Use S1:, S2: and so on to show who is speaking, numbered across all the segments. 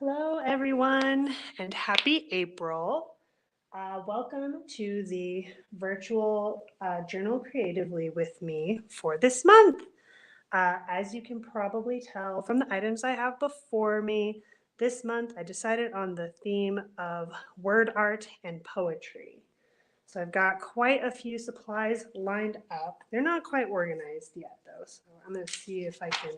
S1: Hello, everyone, and happy April. Welcome to the virtual Journal Creatively with me for this month. As you can probably tell from the items I have before me, this month I decided on the theme of word art and poetry. So I've got quite a few supplies lined up. They're not quite organized yet, though, so I'm going to see if I can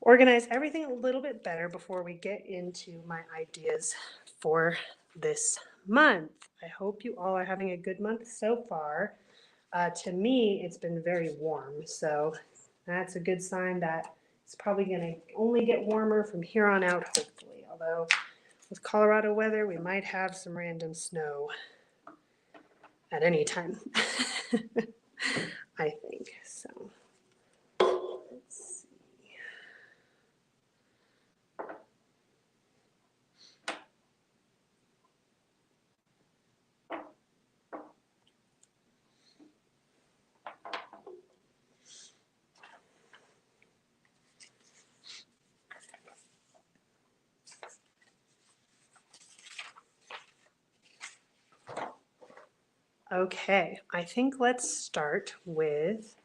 S1: organize everything a little bit better before we get into my ideas for this month. I hope you all are having a good month so far. To me, it's been very warm, so that's a good sign that it's probably going to only get warmer from here on out, hopefully. Although with Colorado weather, we might have some random snow at any time, I think. So let's see. Okay, I think let's start with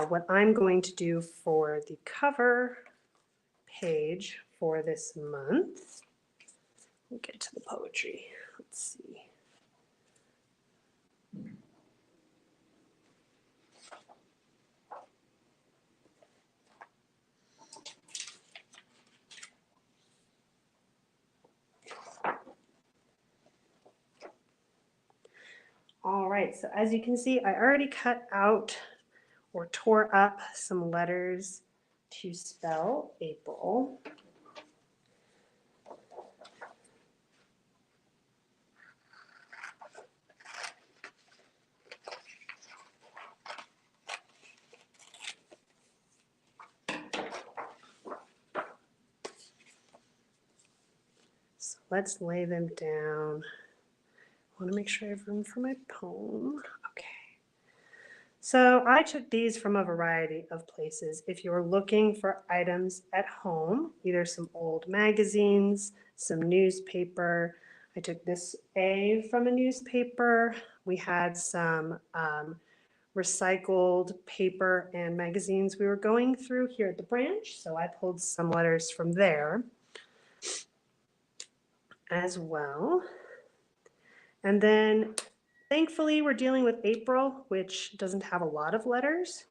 S1: what I'm going to do for the cover page for this month. We'll get to the poetry. Let's see. All right, so as you can see, I already cut out or tore up some letters to spell April. So let's lay them down. I want to make sure I have room for my poem. Okay. So I took these from a variety of places. If you're looking for items at home, either some old magazines, some newspaper. I took this A from a newspaper. We had some recycled paper and magazines we were going through here at the branch. So I pulled some letters from there as well. And then thankfully we're dealing with April, which doesn't have a lot of letters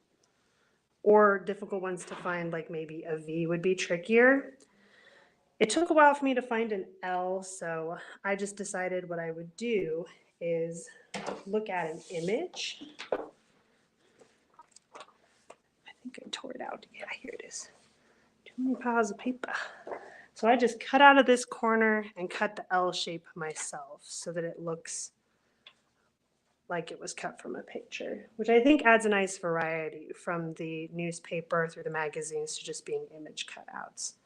S1: or difficult ones to find, like maybe a V would be trickier. It took a while for me to find an L, so I just decided what I would do is look at an image. I think I tore it out. Yeah, here it is. Too many piles of paper. So I just cut out of this corner and cut the L shape myself so that it looks like it was cut from a picture, which I think adds a nice variety from the newspaper through the magazines to just being image cutouts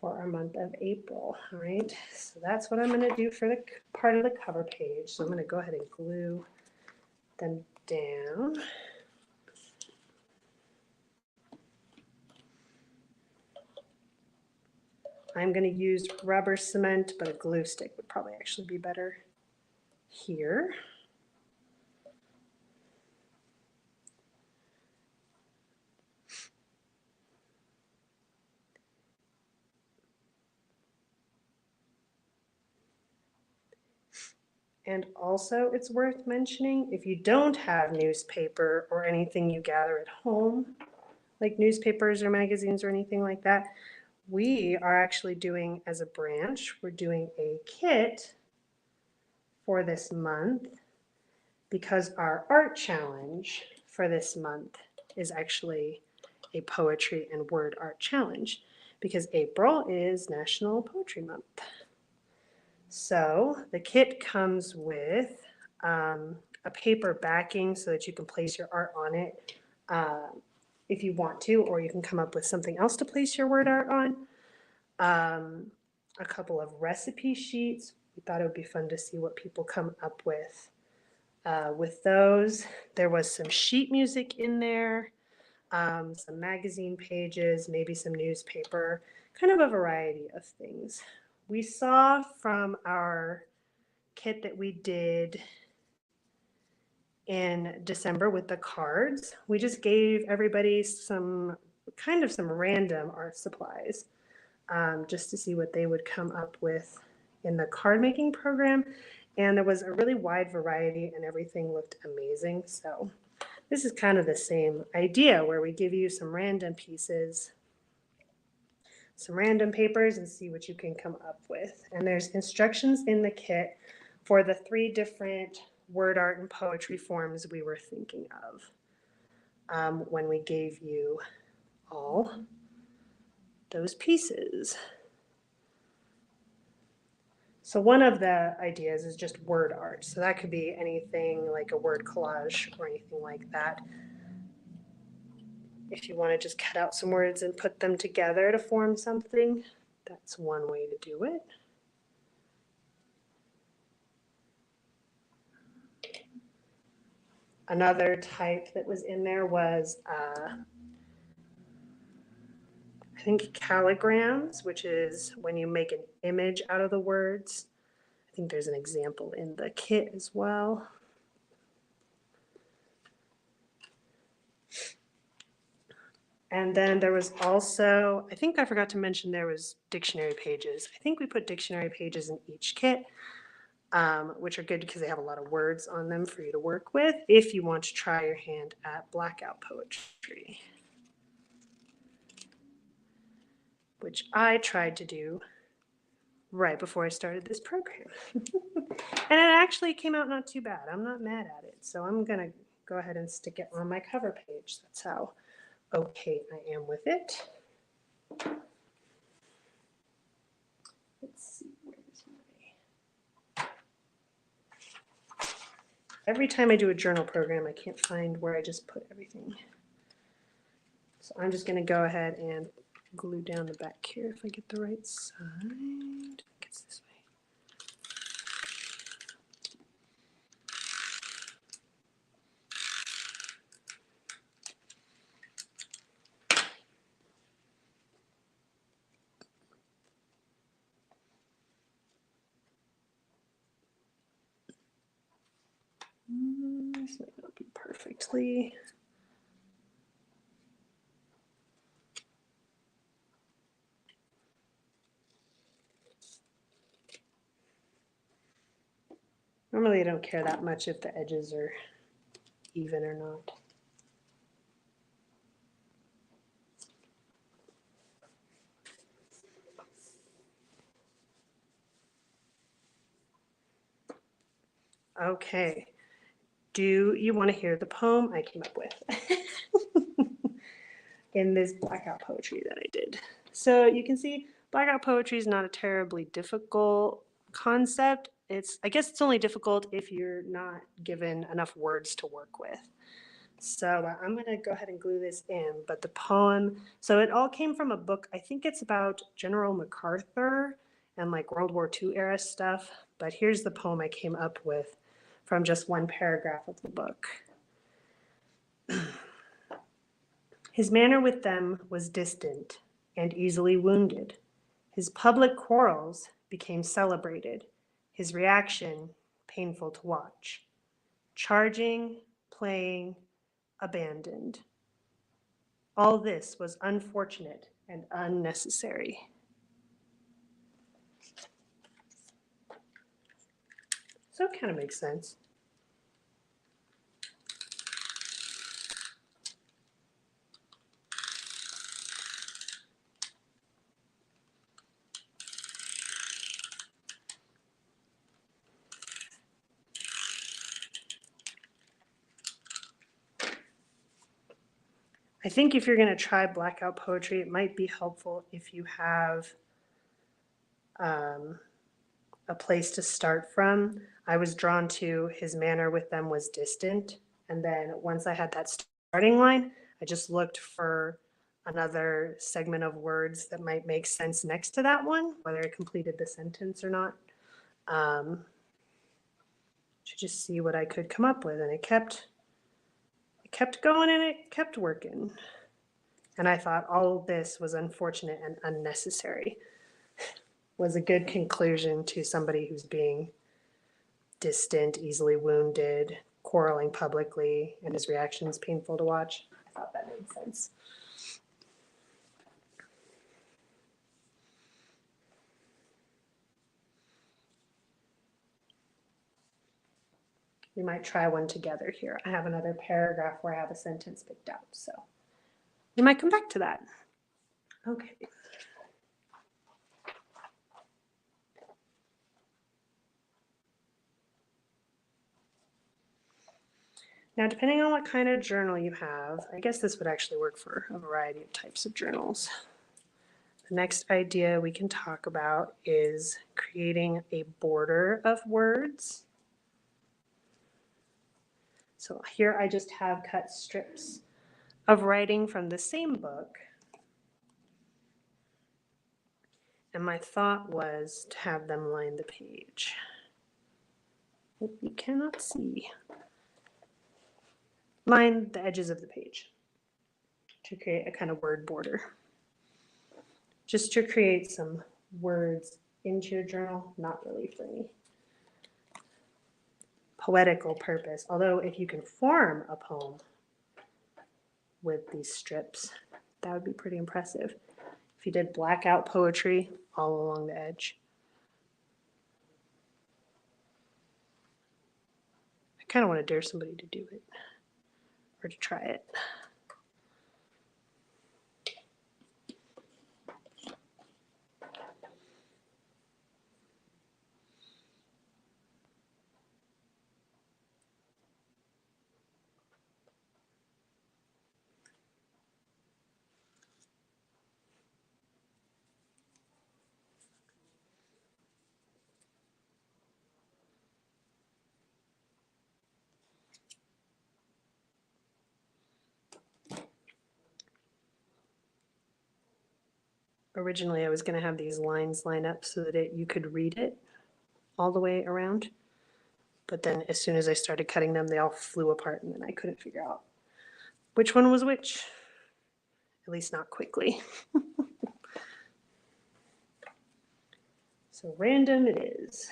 S1: for our month of April. All right, so that's what I'm going to do for the part of the cover page. So I'm going to go ahead and glue them down. I'm going to use rubber cement, but a glue stick would probably actually be better here. And also, it's worth mentioning, if you don't have newspaper or anything you gather at home, like newspapers or magazines or anything like that, we are actually doing, as a branch, we're doing a kit for this month because our art challenge for this month is actually a poetry and word art challenge because April is National Poetry Month. So the kit comes with a paper backing so that you can place your art on it if you want to, or you can come up with something else to place your word art on. A couple of recipe sheets. We thought it would be fun to see what people come up with. With those, there was some sheet music in there, some magazine pages, maybe some newspaper kind of a variety of things. We saw from our kit that we did in December with the cards, we just gave everybody some random art supplies just to see what they would come up with in the card making program. And there was a really wide variety and everything looked amazing. So this is kind of the same idea where we give you some random pieces, some random papers, and see what you can come up with. And there's instructions in the kit for the 3 different word art and poetry forms we were thinking of when we gave you all those pieces. So one of the ideas is just word art. So that could be anything like a word collage or anything like that. If you want to just cut out some words and put them together to form something, that's one way to do it. Another type that was in there was, I think, calligrams, which is when you make an image out of the words. I think there's an example in the kit as well. And then there was also, I think I forgot to mention there was dictionary pages. I think we put dictionary pages in each kit, which are good because they have a lot of words on them for you to work with if you want to try your hand at Blackout Poetry, which I tried to do right before I started this program. And it actually came out not too bad. I'm not mad at it. So I'm going to go ahead and stick it on my cover page. That's how okay I am with it. Let's see, where's my... Every time I do a journal program, I can't find where I just put everything. So I'm just going to go ahead and glue down the back here if I get the right side. I think it's this way. This might not be perfectly. Normally I don't care that much if the edges are even or not. Okay. Do you want to hear the poem I came up with in this Blackout Poetry that I did? So you can see Blackout Poetry is not a terribly difficult concept. I guess it's only difficult if you're not given enough words to work with. So I'm going to go ahead and glue this in. But the poem, so it all came from a book. I think it's about General MacArthur and like World War II era stuff. But here's the poem I came up with from just one paragraph of the book. His manner with them was distant and easily wounded. His public quarrels became celebrated. His reaction painful to watch. Charging, playing, abandoned. All this was unfortunate and unnecessary. So it kind of makes sense. I think if you're going to try Blackout Poetry, it might be helpful if you have a place to start from. I was drawn to his manner with them was distant. And then once I had that starting line, I just looked for another segment of words that might make sense next to that one, whether it completed the sentence or not. To just see what I could come up with. And it kept going and it kept working. And I thought all of this was unfortunate and unnecessary. Was a good conclusion to somebody who's being distant, easily wounded, quarreling publicly, and his reaction is painful to watch. I thought that made sense. We might try one together here. I have another paragraph where I have a sentence picked out, so we might come back to that. Okay. Now, depending on what kind of journal you have, I guess this would actually work for a variety of types of journals. The next idea we can talk about is creating a border of words. So here I just have cut strips of writing from the same book. And my thought was to have them line the page. Hope you cannot see. Line the edges of the page to create a kind of word border. Just to create some words into your journal, not really for any poetical purpose. Although if you can form a poem with these strips, that would be pretty impressive. If you did blackout poetry all along the edge. I kind of want to dare somebody to do it or to try it. Originally, I was going to have these lines line up so that you could read it all the way around. But then as soon as I started cutting them, they all flew apart and then I couldn't figure out which one was which, at least not quickly. So random it is.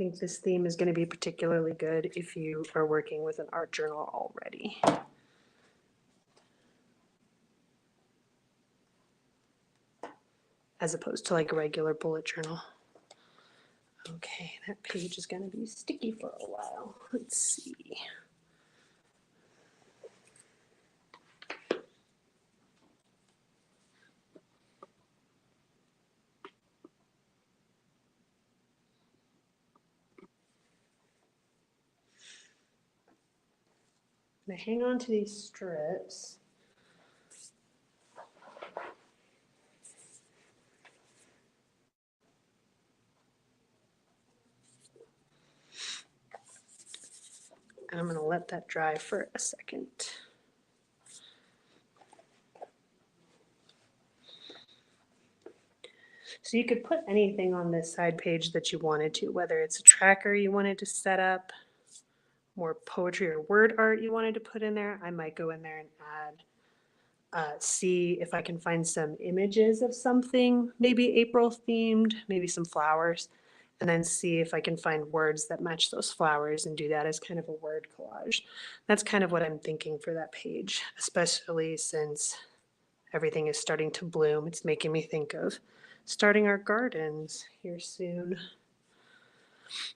S1: think this theme is going to be particularly good if you are working with an art journal already. As opposed to like a regular bullet journal. Okay, that page is going to be sticky for a while. Let's see. I'm going to hang on to these strips. And I'm going to let that dry for a second. So you could put anything on this side page that you wanted to, whether it's a tracker you wanted to set up, more poetry or word art you wanted to put in there. I might go in there and add, see if I can find some images of something, maybe April themed, maybe some flowers, and then see if I can find words that match those flowers and do that as kind of a word collage. That's kind of what I'm thinking for that page, especially since everything is starting to bloom. It's making me think of starting our gardens here soon.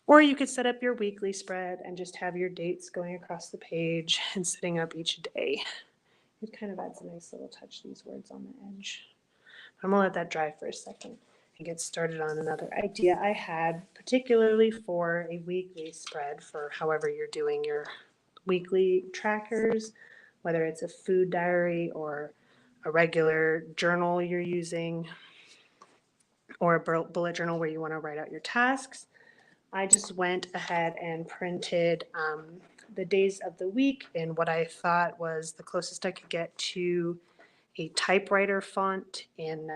S1: Or you could set up your weekly spread and just have your dates going across the page and setting up each day. It kind of adds a nice little touch, these words on the edge. I'm gonna let that dry for a second and get started on another idea I had, particularly for a weekly spread for however you're doing your weekly trackers, whether it's a food diary or a regular journal you're using, or a bullet journal where you want to write out your tasks. I just went ahead and printed the days of the week in what I thought was the closest I could get to a typewriter font in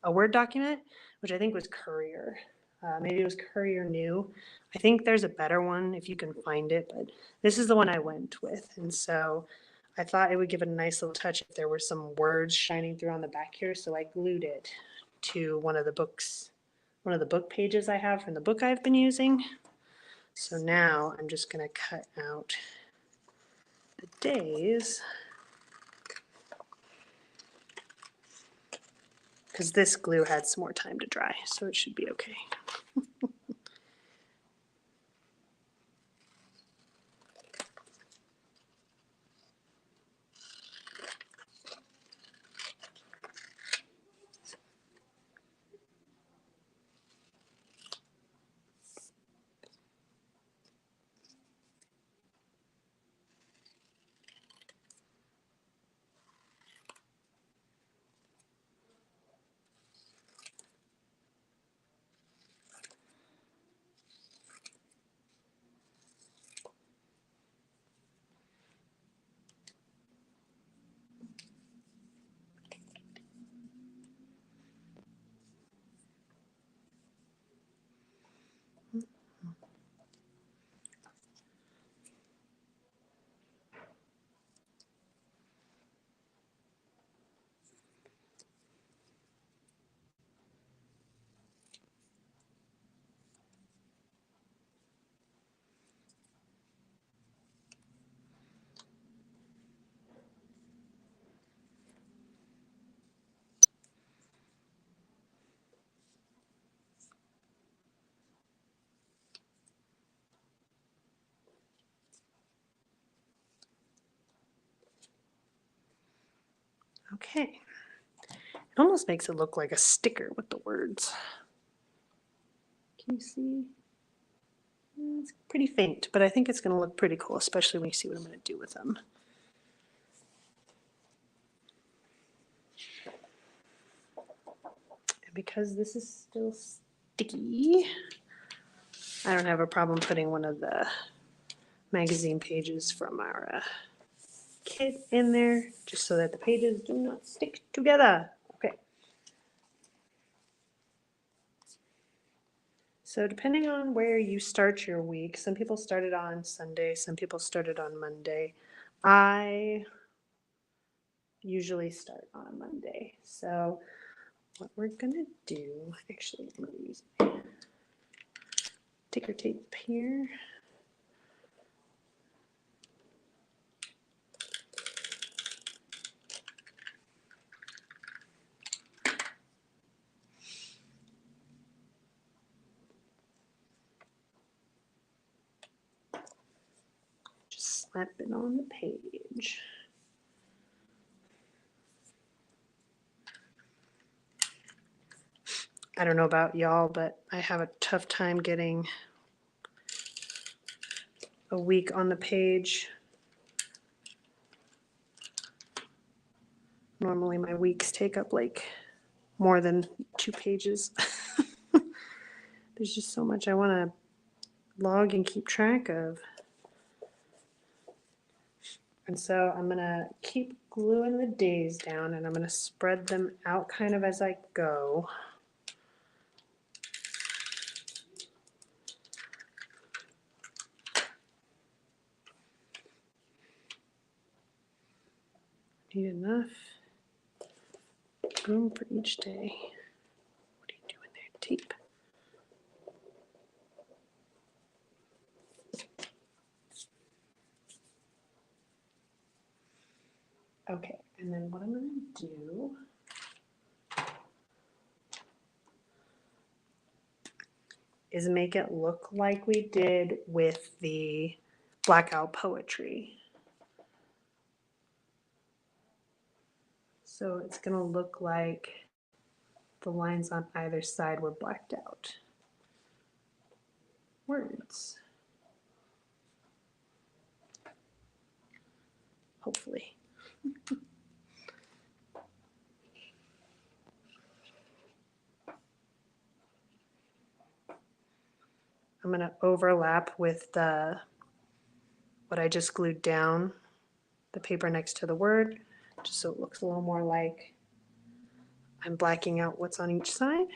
S1: a Word document, which I think was Courier. Maybe it was Courier New. I think there's a better one if you can find it, but this is the one I went with. And so I thought it would give it a nice little touch if there were some words shining through on the back here. So I glued it to one of the book pages I have from the book I've been using. So now I'm just going to cut out the days, because this glue had some more time to dry, so it should be okay. Okay. It almost makes it look like a sticker with the words. Can you see? It's pretty faint, but I think it's going to look pretty cool, especially when you see what I'm going to do with them. And because this is still sticky, I don't have a problem putting one of the magazine pages from our kit in there, just so that the pages do not stick together. Okay. So depending on where you start your week, some people started on Sunday, some people started on Monday. I usually start on Monday. So what we're gonna do, actually, I'm gonna use my sticker tape here. Just slap it on the page. I don't know about y'all, but I have a tough time getting a week on the page. Normally my weeks take up like more than 2 pages. There's just so much I want to log and keep track of. And so I'm going to keep gluing the days down, and I'm going to spread them out kind of as I go. Need enough room for each day. What are you doing there, tape? Okay, and then what I'm going to do is make it look like we did with the Blackout Poetry. So it's going to look like the lines on either side were blacked out. Words. Hopefully. I'm going to overlap with what I just glued down, the paper next to the word, just so it looks a little more like I'm blacking out what's on each side.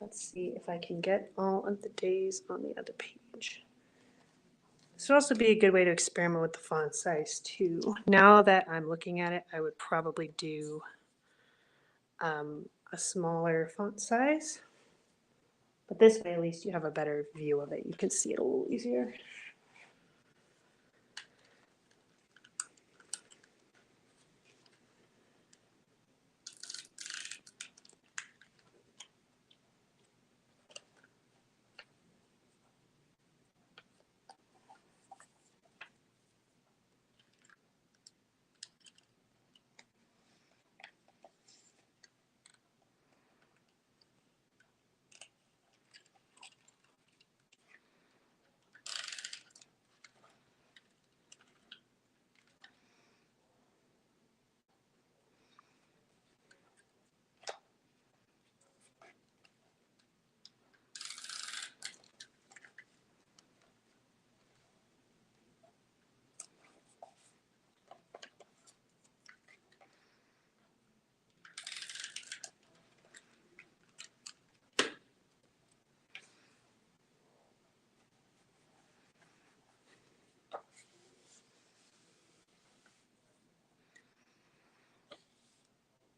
S1: Let's see if I can get all of the days on the other page. This would also be a good way to experiment with the font size too. Now that I'm looking at it, I would probably do a smaller font size. But this way, at least you have a better view of it. You can see it a little easier.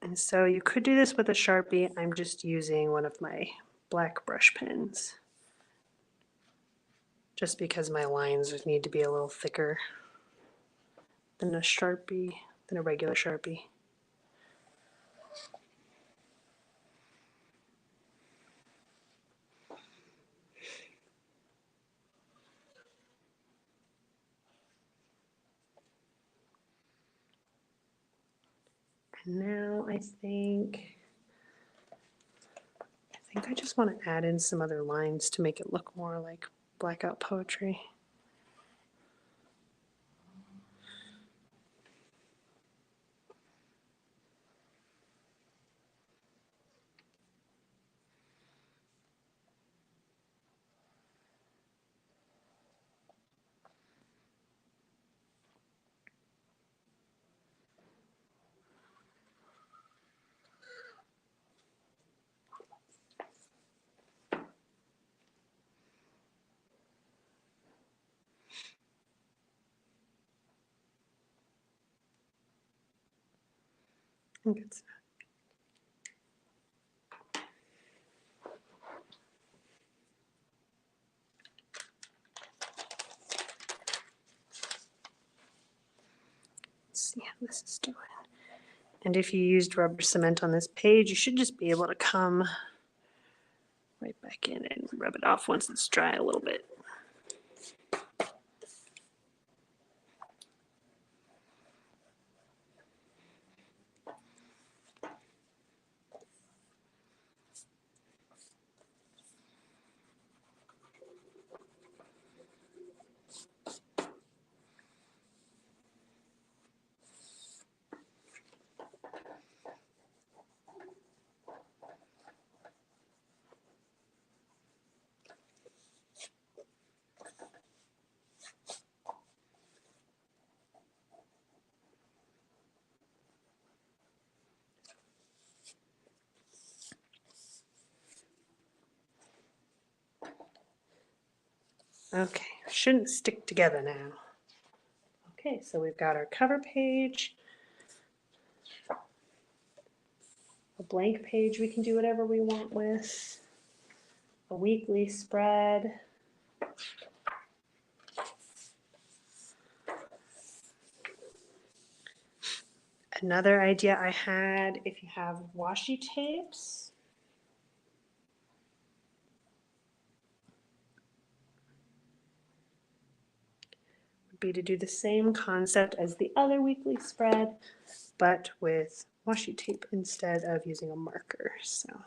S1: And so you could do this with a Sharpie. I'm just using one of my black brush pens, just because my lines need to be a little thicker than a Sharpie, than a regular Sharpie. And now I think I just want to add in some other lines to make it look more like Blackout Poetry. Good stuff. Let's see how this is doing. And if you used rubber cement on this page, you should just be able to come right back in and rub it off once it's dry a little bit. Okay, shouldn't stick together now. Okay, so we've got our cover page, a blank page we can do whatever we want with, a weekly spread, another idea I had, if you have washi tapes, would be to do the same concept as the other weekly spread, but with washi tape instead of using a marker. So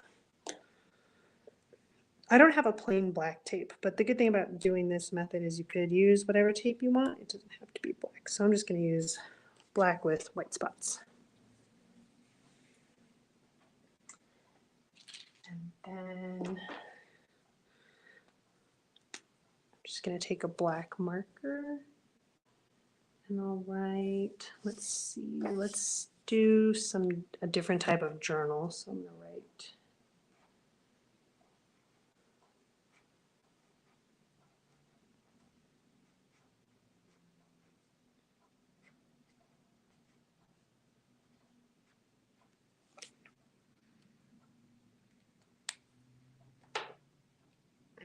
S1: I don't have a plain black tape, but the good thing about doing this method is you could use whatever tape you want. It doesn't have to be black. So I'm just going to use black with white spots. And then I'm just going to take a black marker and I'll write, let's see, let's do a different type of journal. So I'm going to write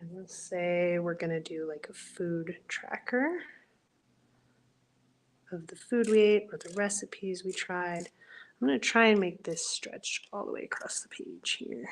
S1: and we'll say we're going to do like a food tracker of the food we ate or the recipes we tried. I'm going to try and make this stretch all the way across the page here.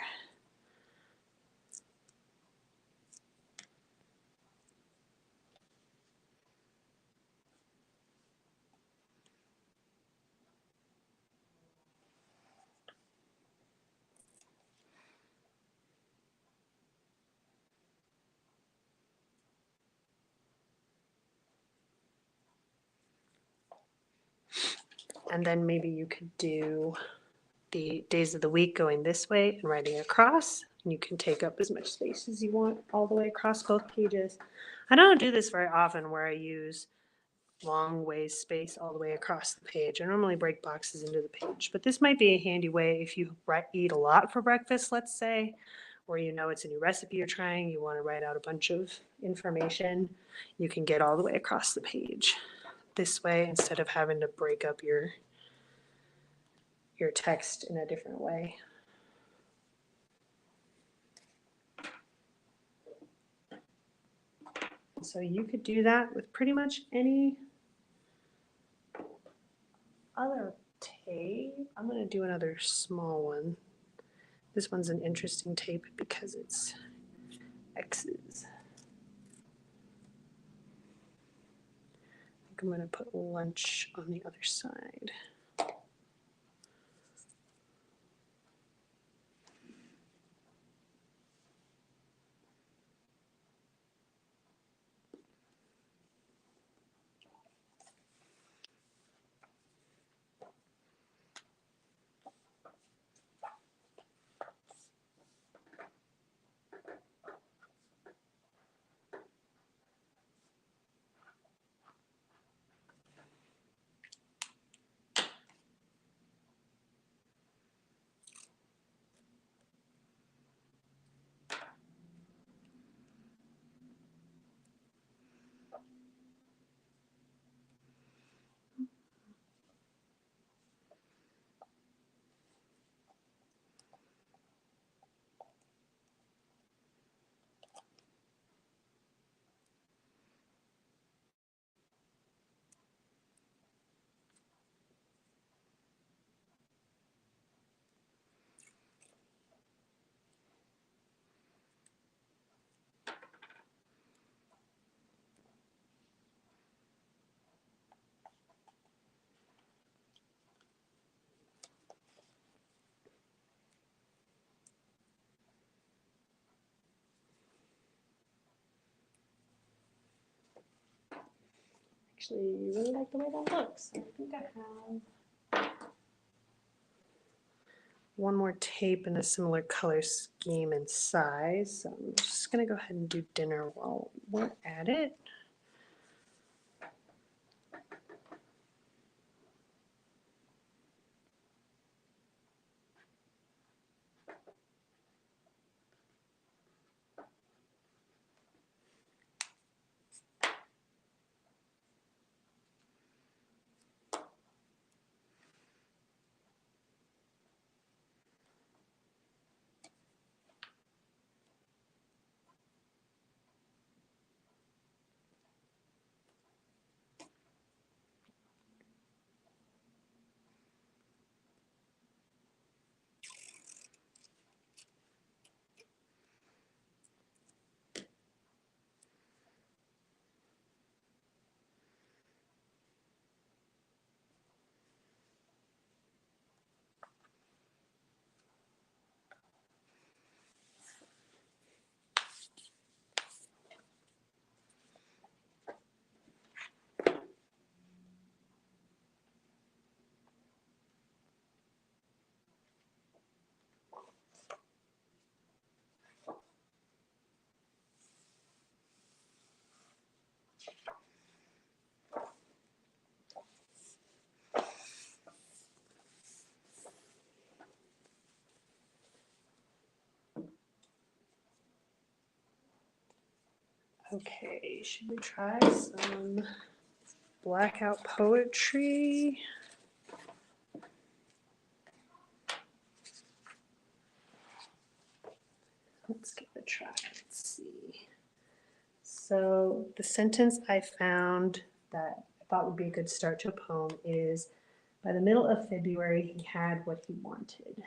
S1: And then maybe you could do the days of the week going this way and writing across. And you can take up as much space as you want all the way across both pages. I don't do this very often where I use long ways space all the way across the page. I normally break boxes into the page, but this might be a handy way if you eat a lot for breakfast, let's say, or you know it's a new recipe you're trying, you want to write out a bunch of information, you can get all the way across the page this way instead of having to break up your text in a different way. So you could do that with pretty much any other tape. I'm going to do another small one. This one's an interesting tape because it's X's. I think I'm going to put lunch on the other side. actually really like the way that looks. I think I have one more tape in a similar color scheme and size. So I'm just going to go ahead and do dinner while we're at it. Okay, should we try some Blackout Poetry? Let's give it a try. Let's see. So the sentence I found that I thought would be a good start to a poem is, by the middle of February, he had what he wanted.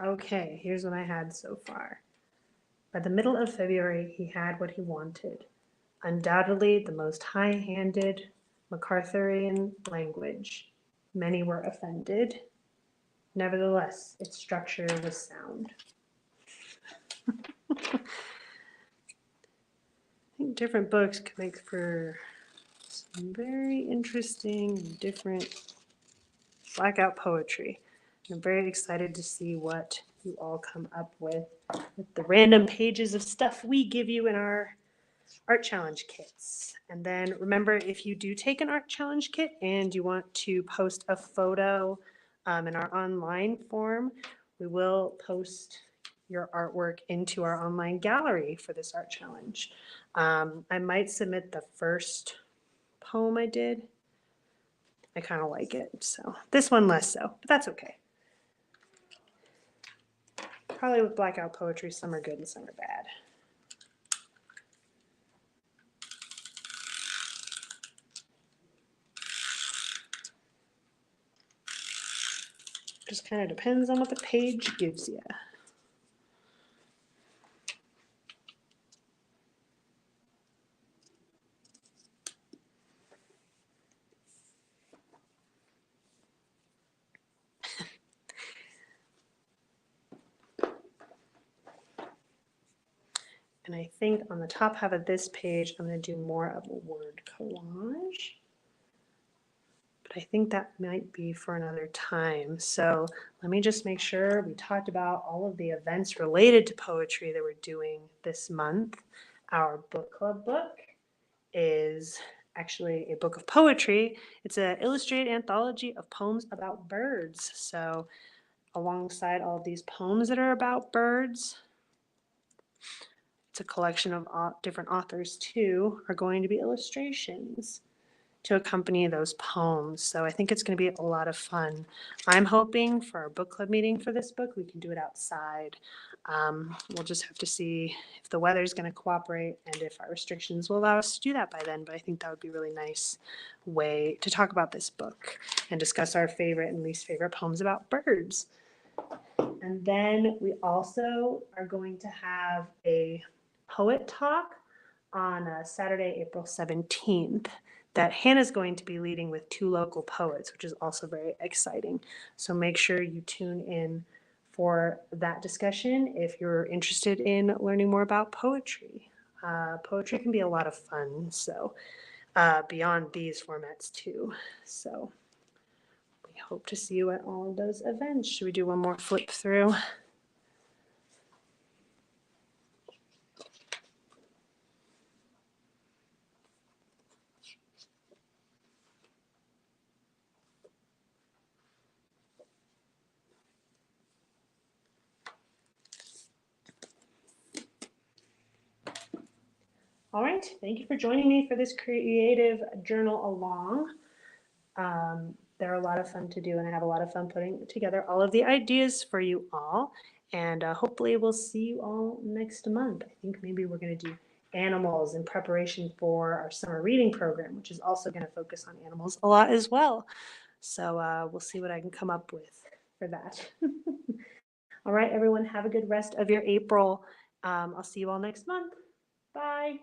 S1: Okay, here's what I had so far. By the middle of February, he had what he wanted. Undoubtedly the most high-handed MacArthurian language. Many were offended. Nevertheless, its structure was sound. think different books could make for some very interesting, different Blackout Poetry. I'm very excited to see what you all come up with the random pages of stuff we give you in our art challenge kits. And then remember, if you do take an art challenge kit and you want to post a photo in our online form, we will post your artwork into our online gallery for this art challenge. I might submit the first poem I did. I kind of like it, so this one less so, but that's okay. Probably with Blackout Poetry, some are good and some are bad. Just kind of depends on what the page gives you. And I think on the top half of this page, I'm going to do more of a word collage. But I think that might be for another time. So let me just make sure we talked about all of the events related to poetry that we're doing this month. Our book club book is actually a book of poetry. It's an illustrated anthology of poems about birds. So alongside all of these poems that are about birds, it's a collection of different authors too, are going to be illustrations to accompany those poems. So I think it's going to be a lot of fun. I'm hoping for our book club meeting for this book, we can do it outside. We'll just have to see if the weather is going to cooperate and if our restrictions will allow us to do that by then. But I think that would be a really nice way to talk about this book and discuss our favorite and least favorite poems about birds. And then we also are going to have a poet talk on Saturday, April 17th that Hannah's going to be leading with 2 local poets, which is also very exciting. So make sure you tune in for that discussion if you're interested in learning more about poetry. Poetry can be a lot of fun, so beyond these formats too. So we hope to see you at all of those events. Should we do one more flip through? All right, thank you for joining me for this creative journal along. They're a lot of fun to do, and I have a lot of fun putting together all of the ideas for you all. And hopefully we'll see you all next month. I think maybe we're going to do animals in preparation for our summer reading program, which is also going to focus on animals a lot as well. So we'll see what I can come up with for that. All right, everyone, have a good rest of your April. I'll see you all next month. Bye.